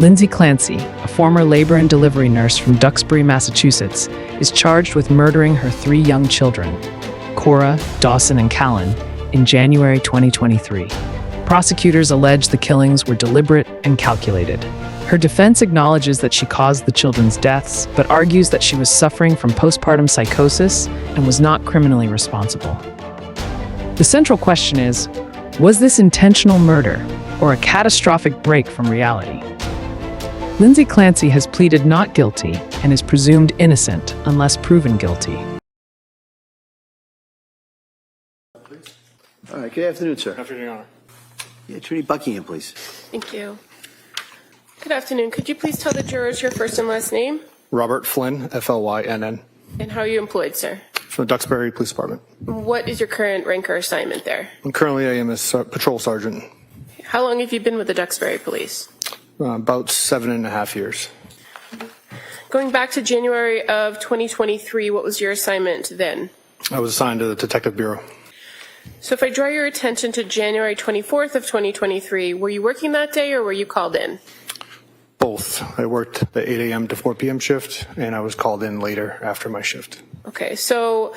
Lindsay Clancy, a former labor and delivery nurse from Duxbury, Massachusetts, is charged with murdering her 3 young children, Cora, Dawson, and Callan, in January 2023. Prosecutors allege the killings were deliberate and calculated. Her defense acknowledges that she caused the children's deaths, but argues that she was suffering from postpartum psychosis and was not criminally responsible. The central question is, was this intentional murder or a catastrophic break from reality? Lindsay Clancy has pleaded not guilty and is presumed innocent unless proven guilty. All right, good afternoon, sir. Good afternoon, Your Honor. Yeah, Attorney Buckingham, please. Thank you. Good afternoon. Could you please tell the jurors your first and last name? Robert Flynn, Flynn. And how are you employed, sir? From the Duxbury Police Department. What is your current rank or assignment there? Currently, I am a patrol sergeant. How long have you been with the Duxbury Police? About 7.5 years. Going back to January of 2023, what was your assignment then? I was assigned to the Detective Bureau. So if I draw your attention to January 24th of 2023, were you working that day or were you called in? Both. I worked the 8 a.m. to 4 p.m. shift, and I was called in later after my shift. Okay, so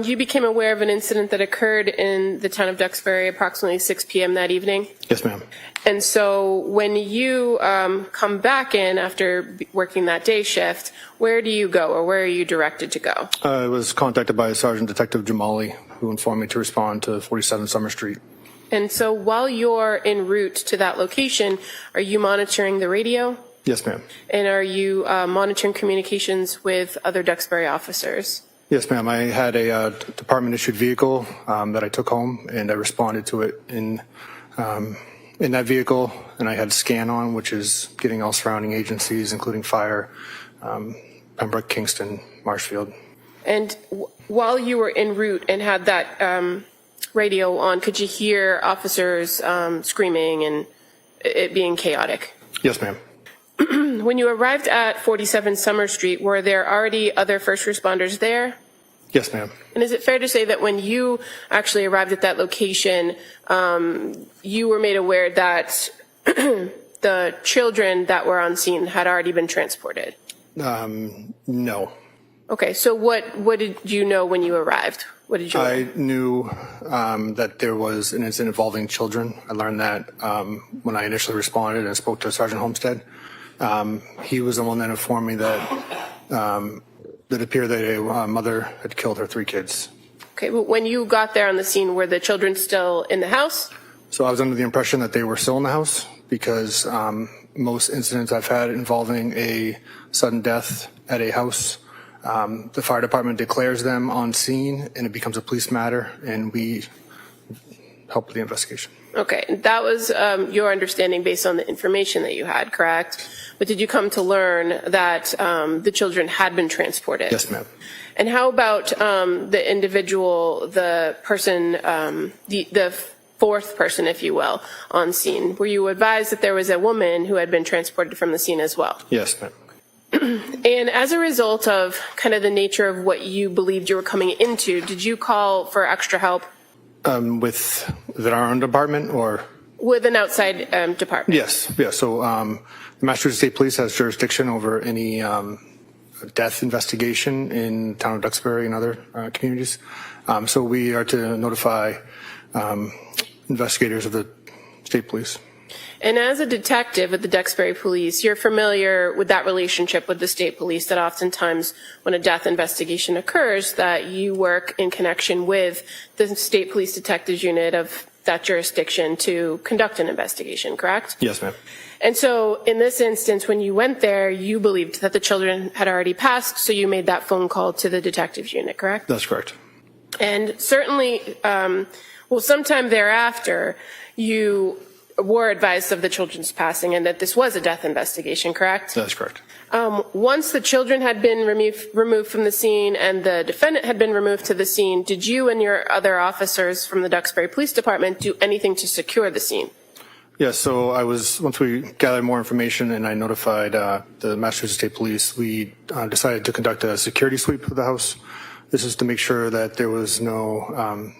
you became aware of an incident that occurred in the town of Duxbury approximately 6 p.m. that evening? Yes, ma'am. And so when you come back in after working that day shift, where do you go or where are you directed to go? I was contacted by Sergeant Detective Jamali, who informed me to respond to 47 Summer Street. And so while you're en route to that location, are you monitoring the radio? Yes, ma'am. And are you monitoring communications with other Duxbury officers? Yes, ma'am. I had a department-issued vehicle that I took home, and I responded to it in that vehicle, and I had scan on, which is getting all surrounding agencies, including fire, Pembroke, Kingston, Marshfield. And while you were en route and had that radio on, could you hear officers screaming and it being chaotic? Yes, ma'am. When you arrived at 47 Summer Street, were there already other first responders there? Yes, ma'am. And is it fair to say that when you actually arrived at that location, you were made aware that the children that were on scene had already been transported? No. Okay, so what did you know when you arrived? What did you learn? I knew that there was an incident involving children. I learned that when I initially responded and spoke to Sergeant Homestead. He was the one that informed me that it appeared that a mother had killed her 3 kids. Okay, but when you got there on the scene, were the children still in the house? So I was under the impression that they were still in the house because most incidents I've had involving a sudden death at a house, the fire department declares them on scene and it becomes a police matter and we help with the investigation. Okay, that was your understanding based on the information that you had, correct? But did you come to learn that the children had been transported? Yes, ma'am. And how about the individual, the person, the fourth person, if you will, on scene? Were you advised that there was a woman who had been transported from the scene as well? Yes, ma'am. And as a result of kind of the nature of what you believed you were coming into, did you call for extra help? With our own department or? With an outside department? Yes. So the Massachusetts State Police has jurisdiction over any death investigation in the town of Duxbury and other communities. So we are to notify investigators of the state police. And as a detective at the Duxbury Police, you're familiar with that relationship with the state police, that oftentimes when a death investigation occurs that you work in connection with the state police detectives unit of that jurisdiction to conduct an investigation, correct? Yes, ma'am. And so in this instance, when you went there, you believed that the children had already passed, so you made that phone call to the detectives unit, correct? That's correct. And certainly, sometime thereafter, you were advised of the children's passing and that this was a death investigation, correct? That's correct. Once the children had been removed from the scene and the defendant had been removed to the scene, did you and your other officers from the Duxbury Police Department do anything to secure the scene? Yes, so once we gathered more information and I notified the Massachusetts State Police, we decided to conduct a security sweep of the house. This is to make sure that there was no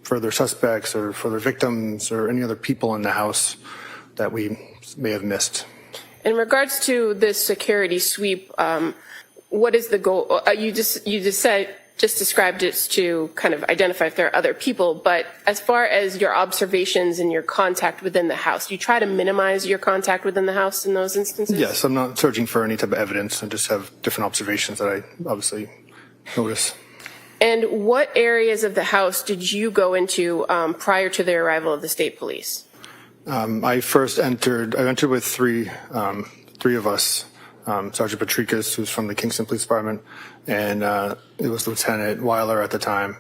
further suspects or further victims or any other people in the house that we may have missed. In regards to this security sweep, what is the goal? You just described it to kind of identify if there are other people, but as far as your observations and your contact within the house, do you try to minimize your contact within the house in those instances? Yes, I'm not searching for any type of evidence. I just have different observations that I obviously notice. And what areas of the house did you go into prior to the arrival of the state police? I entered with three of us, Sergeant Patricus, who's from the Kingston Police Department, and it was Lieutenant Weiler at the time.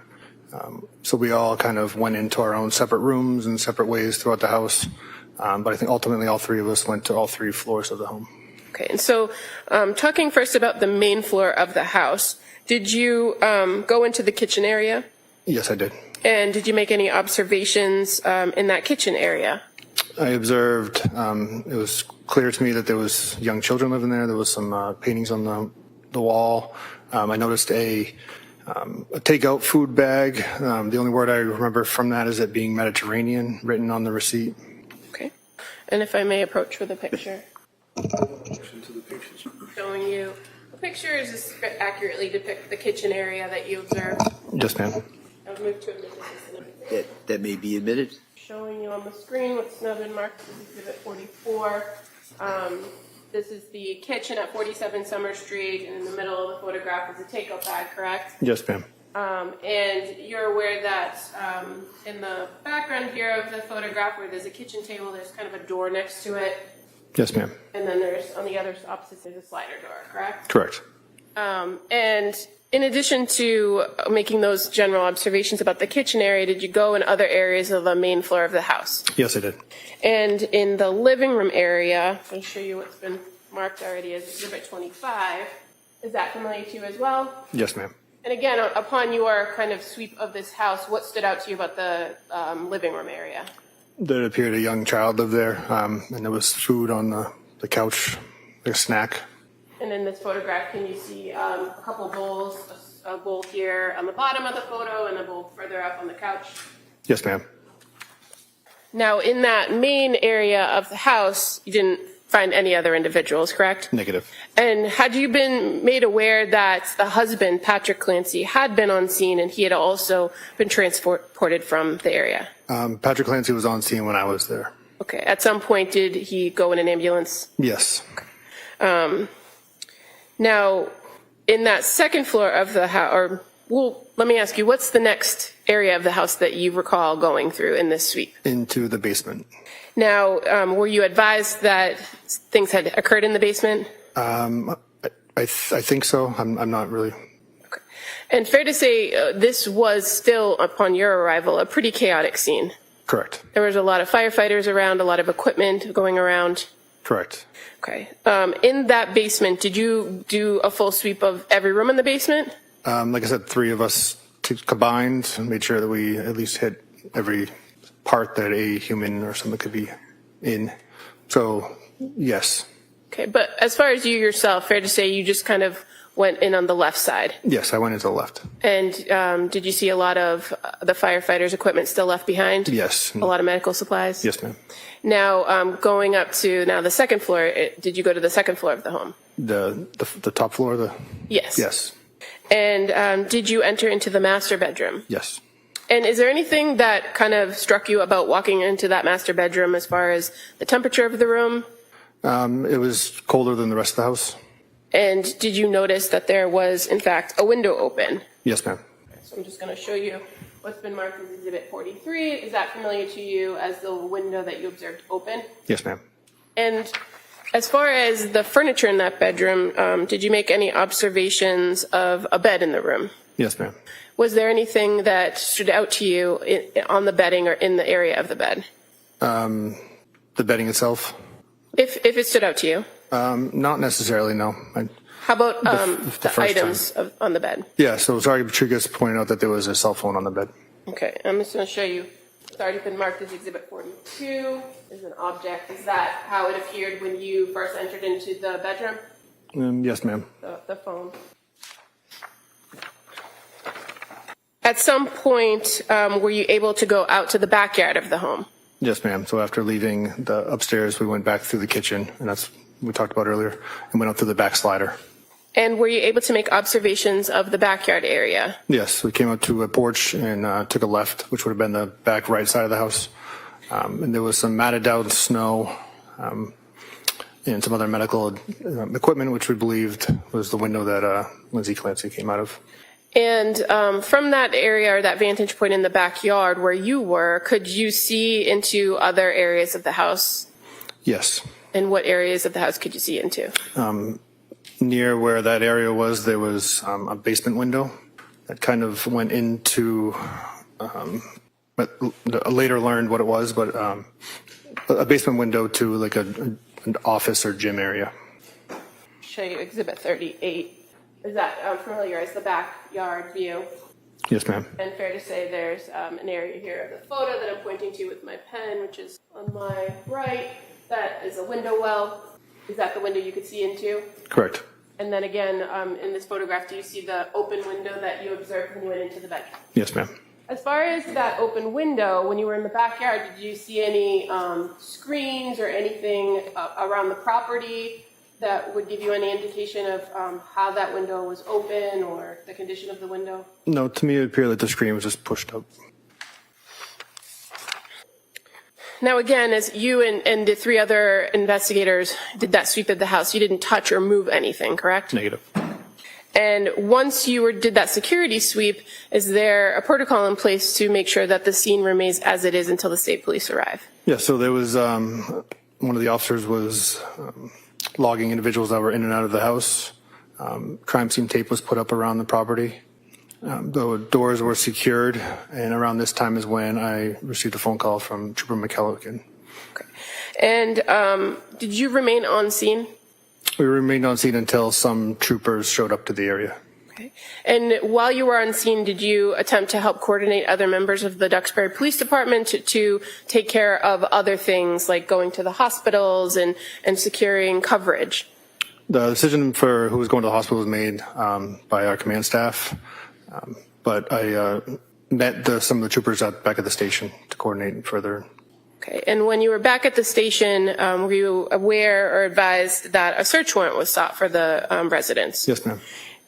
So we all kind of went into our own separate rooms and separate ways throughout the house. But I think ultimately all three of us went to all three floors of the home. Okay, and so talking first about the main floor of the house, did you go into the kitchen area? Yes, I did. And did you make any observations in that kitchen area? I observed, it was clear to me that there was young children living there. There was some paintings on the wall. I noticed a takeout food bag. The only word I remember from that is it being Mediterranean, written on the receipt. Okay. And if I may approach with a picture. Showing you the pictures just accurately depict the kitchen area that you observed. Yes, ma'am. I'll move to admit this. That may be admitted. Showing you on the screen what's now been marked as Exhibit 44. This is the kitchen at 47 Summer Street, and in the middle of the photograph is a takeout bag, correct? Yes, ma'am. And you're aware that in the background here of the photograph where there's a kitchen table, there's kind of a door next to it. Yes, ma'am. And then there's, on the other opposite, there's a slider door, correct? Correct. And in addition to making those general observations about the kitchen area, did you go in other areas of the main floor of the house? Yes, I did. And in the living room area, I'll show you what's been marked already as Exhibit 25. Is that familiar to you as well? Yes, ma'am. And again, upon your kind of sweep of this house, what stood out to you about the living room area? There appeared a young child lived there, and there was food on the couch, like a snack. And in this photograph, can you see a couple bowls, a bowl here on the bottom of the photo and a bowl further up on the couch? Yes, ma'am. Now, in that main area of the house, you didn't find any other individuals, correct? Negative. And had you been made aware that the husband, Patrick Clancy, had been on scene and he had also been transported from the area? Patrick Clancy was on scene when I was there. Okay. At some point, did he go in an ambulance? Yes. Now, in that second floor of the house, let me ask you, what's the next area of the house that you recall going through in this sweep? Into the basement. Now, were you advised that things had occurred in the basement? I think so. I'm not really. Okay. And fair to say, this was still, upon your arrival, a pretty chaotic scene. Correct. There was a lot of firefighters around, a lot of equipment going around. Correct. Okay. In that basement, did you do a full sweep of every room in the basement? Like I said, three of us combined and made sure that we at least hit every part that a human or something could be in. So, yes. Okay, but as far as you yourself, fair to say you just kind of went in on the left side? Yes, I went into the left. And did you see a lot of the firefighters' equipment still left behind? Yes. A lot of medical supplies? Yes, ma'am. Now, going up to now the second floor, did you go to the second floor of the home? The top floor? Yes. Yes. And did you enter into the master bedroom? Yes. And is there anything that kind of struck you about walking into that master bedroom as far as the temperature of the room? It was colder than the rest of the house. And did you notice that there was, in fact, a window open? Yes, ma'am. So I'm just going to show you what's been marked as Exhibit 43. Is that familiar to you as the window that you observed open? Yes, ma'am. And as far as the furniture in that bedroom, did you make any observations of a bed in the room? Yes, ma'am. Was there anything that stood out to you on the bedding or in the area of the bed? The bedding itself? If it stood out to you? Not necessarily, no. How about the items on the bed? Yeah, so Sergeant Patricus pointed out that there was a cell phone on the bed. Okay, I'm just going to show you. It's already been marked as Exhibit 42. Is an object. Is that how it appeared when you first entered into the bedroom? Yes, ma'am. The phone. At some point, were you able to go out to the backyard of the home? Yes, ma'am. So after leaving the upstairs, we went back through the kitchen, and that's we talked about earlier, and went out through the back slider. And were you able to make observations of the backyard area? Yes, we came out to a porch and took a left, which would have been the back right side of the house. And there was some matted down snow and some other medical equipment, which we believed was the window that Lindsay Clancy came out of. And from that area or that vantage point in the backyard where you were, could you see into other areas of the house? Yes. And what areas of the house could you see into? Near where that area was, there was a basement window that kind of went into, but I later learned what it was, but a basement window to like an office or gym area. Show you Exhibit 38. Is that familiar as the backyard view? Yes, ma'am. And fair to say there's an area here of the photo that I'm pointing to with my pen, which is on my right. That is a window well. Is that the window you could see into? Correct. And then again, in this photograph, do you see the open window that you observed when you went into the bedroom? Yes, ma'am. As far as that open window, when you were in the backyard, did you see any screens or anything around the property that would give you any indication of how that window was open or the condition of the window? No, to me it appeared that the screen was just pushed up. Now again, as you and the three other investigators did that sweep of the house, you didn't touch or move anything, correct? Negative. And once you did that security sweep, is there a protocol in place to make sure that the scene remains as it is until the state police arrive? Yeah, so there was one of the officers was logging individuals that were in and out of the house. Crime scene tape was put up around the property. The doors were secured, and around this time is when I received a phone call from Trooper McKellican. Okay. And did you remain on scene? We remained on scene until some troopers showed up to the area. Okay. And while you were on scene, did you attempt to help coordinate other members of the Duxbury Police Department to take care of other things like going to the hospitals and securing coverage? The decision for who was going to the hospital was made by our command staff, but I met some of the troopers back at the station to coordinate further. Okay. And when you were back at the station, were you aware or advised that a search warrant was sought for the residence? Yes, ma'am.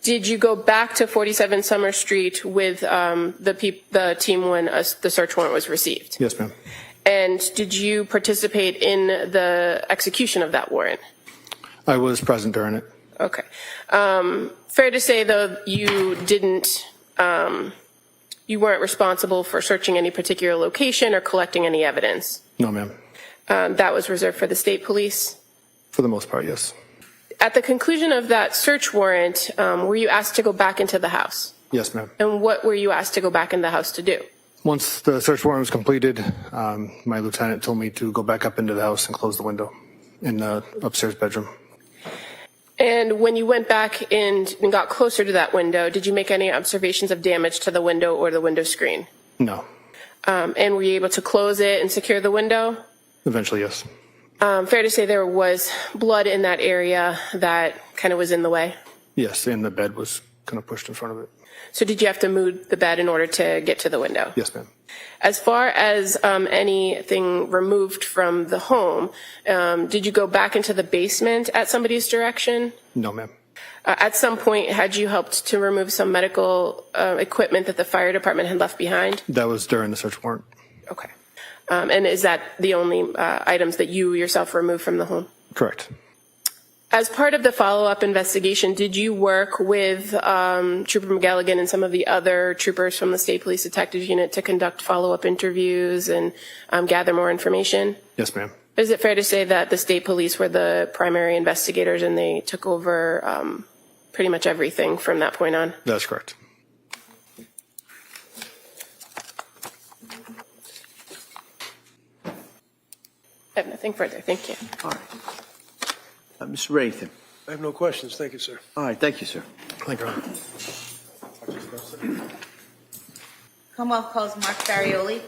Did you go back to 47 Summer Street with the team when the search warrant was received? Yes, ma'am. And did you participate in the execution of that warrant? I was present during it. Okay. Fair to say, though, you didn't, you weren't responsible for searching any particular location or collecting any evidence? No, ma'am. That was reserved for the state police? For the most part, yes. At the conclusion of that search warrant, were you asked to go back into the house? Yes, ma'am. And what were you asked to go back in the house to do? Once the search warrant was completed, my lieutenant told me to go back up into the house and close the window in the upstairs bedroom. And when you went back and got closer to that window, did you make any observations of damage to the window or the window screen? No. And were you able to close it and secure the window? Eventually, yes. Fair to say there was blood in that area that kind of was in the way? Yes, and the bed was kind of pushed in front of it. So did you have to move the bed in order to get to the window? Yes, ma'am. As far as anything removed from the home, did you go back into the basement at somebody's direction? No, ma'am. At some point, had you helped to remove some medical equipment that the fire department had left behind? That was during the search warrant. Okay. And is that the only items that you yourself removed from the home? Correct. As part of the follow-up investigation, did you work with Trooper McGilligan and some of the other troopers from the State Police Detective Unit to conduct follow-up interviews and gather more information? Yes, ma'am. Is it fair to say that the State Police were the primary investigators and they took over pretty much everything from that point on? That's correct. I have nothing further. Thank you. All right. Mr. Reddington. I have no questions. Thank you, sir. All right, thank you, sir. Thank you, Ron. Commonwealth calls Mark Farioli.